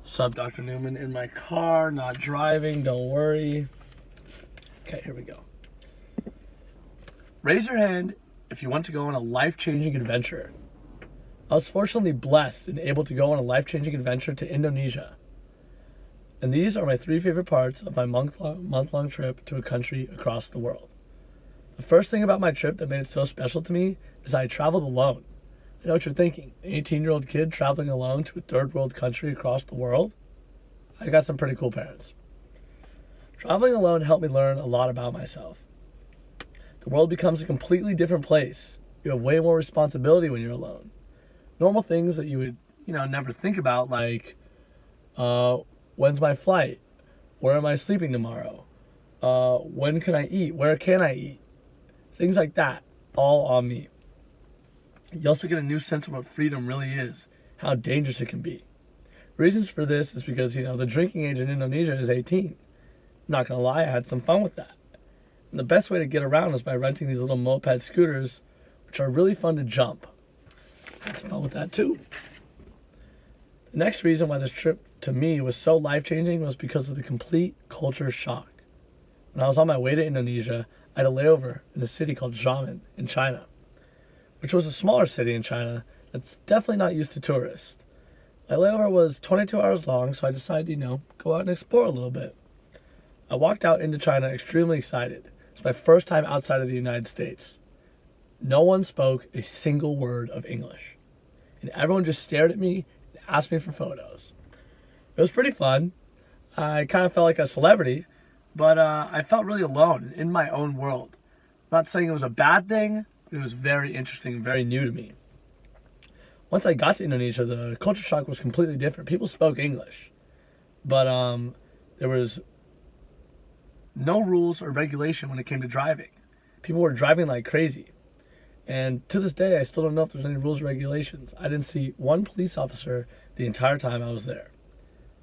Sup, Dr. Newman, in my car, not driving, don't worry. Okay, here we go. Raise your hand if you want to go on a life-changing adventure. I was fortunately blessed and able to go on a life-changing adventure to Indonesia. And these are my 3 favorite parts of my month-long trip to a country across the world. The first thing about my trip that made it so special to me is I traveled alone. I know what you're thinking, an 18-year-old kid traveling alone to a third world country across the world? I got some pretty cool parents. Traveling alone helped me learn a lot about myself. The world becomes a completely different place. You have way more responsibility when you're alone. Normal things that you would, never think about, like, when's my flight? Where am I sleeping tomorrow? When can I eat? Where can I eat? Things like that, all on me. You also get a new sense of what freedom really is, how dangerous it can be. Reasons for this is because, the drinking age in Indonesia is 18. I'm not gonna lie, I had some fun with that. And the best way to get around is by renting these little moped scooters, which are really fun to jump. I had some fun with that too. The next reason why this trip to me was so life-changing was because of the complete culture shock. When I was on my way to Indonesia, I had a layover in a city called Xiamen in China, which was a smaller city in China that's definitely not used to tourists. My layover was 22 hours long, so I decided, go out and explore a little bit. I walked out into China extremely excited. It's my first time outside of the United States. No one spoke a single word of English, and everyone just stared at me and asked me for photos. It was pretty fun. I kind of felt like a celebrity, but I felt really alone in my own world. I'm not saying it was a bad thing, but it was very interesting and very new to me. Once I got to Indonesia, the culture shock was completely different. People spoke English, but there was no rules or regulation when it came to driving. People were driving like crazy. And to this day, I still don't know if there's any rules or regulations. I didn't see one police officer the entire time I was there.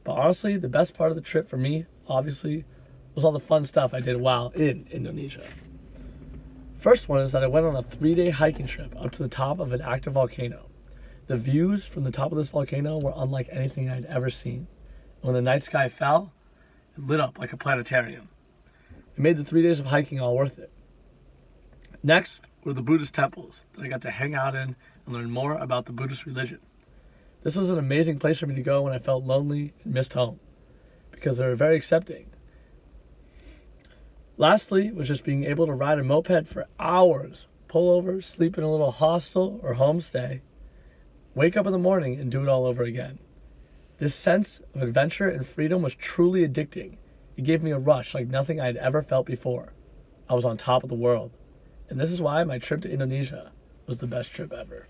But honestly, the best part of the trip for me, obviously, was all the fun stuff I did while in Indonesia. First one is that I went on a 3-day hiking trip up to the top of an active volcano. The views from the top of this volcano were unlike anything I'd ever seen. When the night sky fell, it lit up like a planetarium. It made the 3 days of hiking all worth it. Next were the Buddhist temples that I got to hang out in and learn more about the Buddhist religion. This was an amazing place for me to go when I felt lonely and missed home, because they were very accepting. Lastly was just being able to ride a moped for hours, pull over, sleep in a little hostel or homestay, wake up in the morning and do it all over again. This sense of adventure and freedom was truly addicting. It gave me a rush like nothing I had ever felt before. I was on top of the world. And this is why my trip to Indonesia was the best trip ever.